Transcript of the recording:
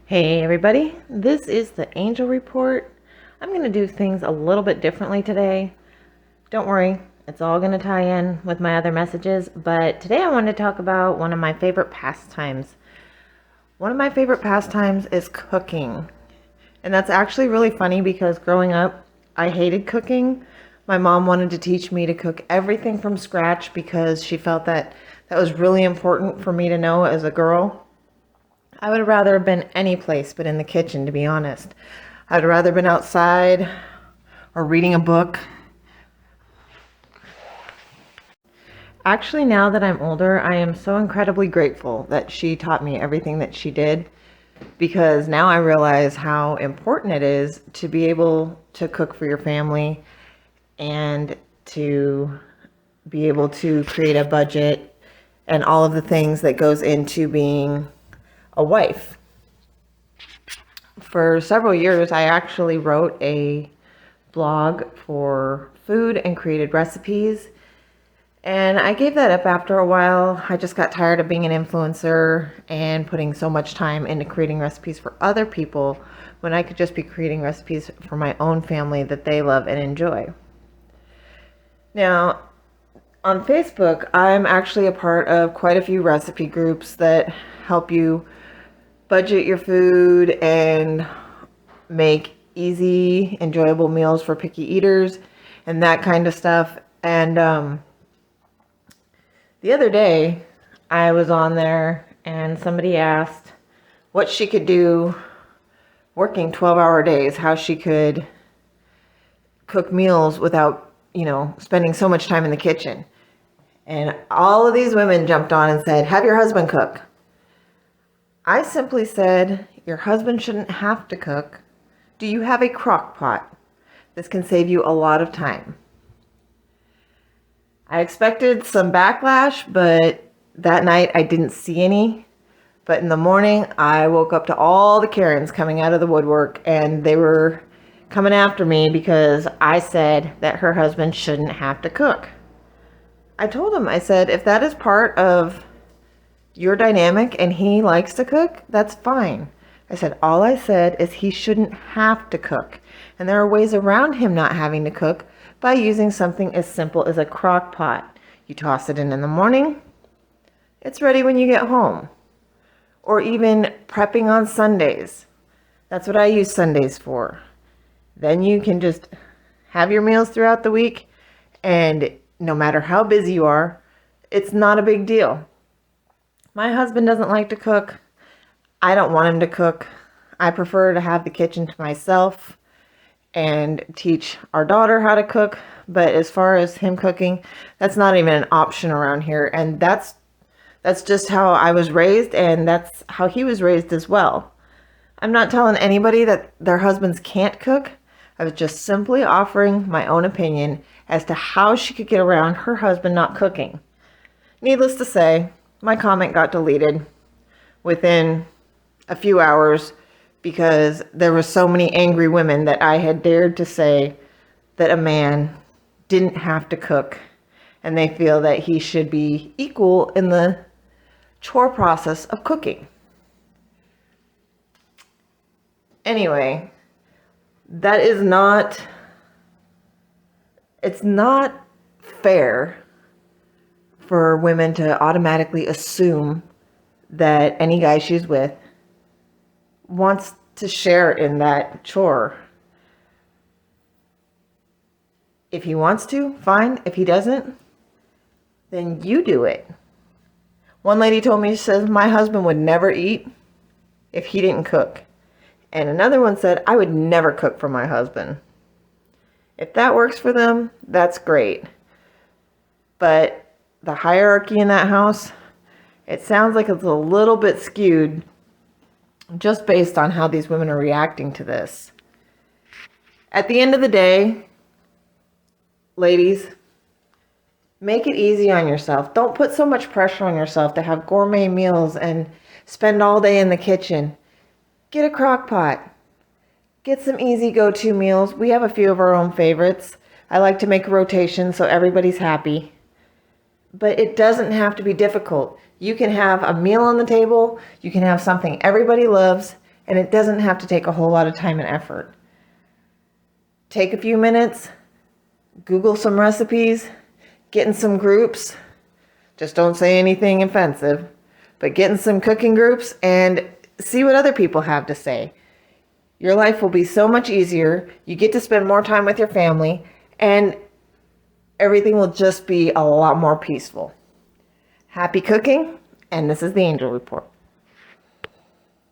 Hey everybody, this is the Angel Report. I'm going to do things a little bit differently today. Don't worry, it's all going to tie in with my other messages, but today I wanted to talk about one of my favorite pastimes. One of my favorite pastimes is cooking. And that's actually really funny because growing up, I hated cooking. My mom wanted to teach me to cook everything from scratch because she felt that that was really important for me to know as a girl. I would have rather have been any place but in the kitchen, to be honest. I'd rather been outside or reading a book. Actually, now that I'm older, I am so incredibly grateful that she taught me everything that she did because now I realize how important it is to be able to cook for your family and to be able to create a budget and all of the things that goes into being a wife. For several years, I actually wrote a blog for food and created recipes. And I gave that up after a while. I just got tired of being an influencer and putting so much time into creating recipes for other people when I could just be creating recipes for my own family that they love and enjoy. Now, on Facebook, I'm actually a part of quite a few recipe groups that help you budget your food and make easy, enjoyable meals for picky eaters and that kind of stuff. And the other day, I was on there and somebody asked what she could do working 12-hour days, how she could cook meals without, spending so much time in the kitchen. And all of these women jumped on and said, have your husband cook. I simply said, your husband shouldn't have to cook. Do you have a crock pot? This can save you a lot of time. I expected some backlash, but that night I didn't see any. But in the morning, I woke up to all the Karens coming out of the woodwork, and they were coming after me because I said that her husband shouldn't have to cook. I told him, I said, if that is part of your dynamic and he likes to cook, that's fine. I said, all I said is he shouldn't have to cook. And there are ways around him not having to cook by using something as simple as a crock pot. You toss it in the morning, it's ready when you get home. Or even prepping on Sundays. That's what I use Sundays for. Then you can just have your meals throughout the week, and no matter how busy you are, it's not a big deal. My husband doesn't like to cook. I don't want him to cook. I prefer to have the kitchen to myself and teach our daughter how to cook. But as far as him cooking, that's not even an option around here. And that's just how I was raised, and that's how he was raised as well. I'm not telling anybody that their husbands can't cook. I was just simply offering my own opinion as to how she could get around her husband not cooking. Needless to say, my comment got deleted within a few hours because there were so many angry women that I had dared to say that a man didn't have to cook, and they feel that he should be equal in the chore process of cooking. Anyway, it's not fair for women to automatically assume that any guy she's with wants to share in that chore. If he wants to, fine. If he doesn't, then you do it. One lady told me, she says, my husband would never eat if he didn't cook. And another one said, I would never cook for my husband. If that works for them, that's great. But the hierarchy in that house, it sounds like it's a little bit skewed just based on how these women are reacting to this. At the end of the day, ladies, make it easy on yourself. Don't put so much pressure on yourself to have gourmet meals and spend all day in the kitchen. Get a crock pot. Get some easy go-to meals. We have a few of our own favorites. I like to make a rotation so everybody's happy. But it doesn't have to be difficult. You can have a meal on the table. You can have something everybody loves, And it doesn't have to take a whole lot of time and effort. Take a few minutes, Google some recipes, get in some groups. Just don't say anything offensive, but get in some cooking groups and see what other people have to say. Your life will be so much easier. You get to spend more time with your family, and everything will just be a lot more peaceful. Happy cooking, and this is the Angel Report.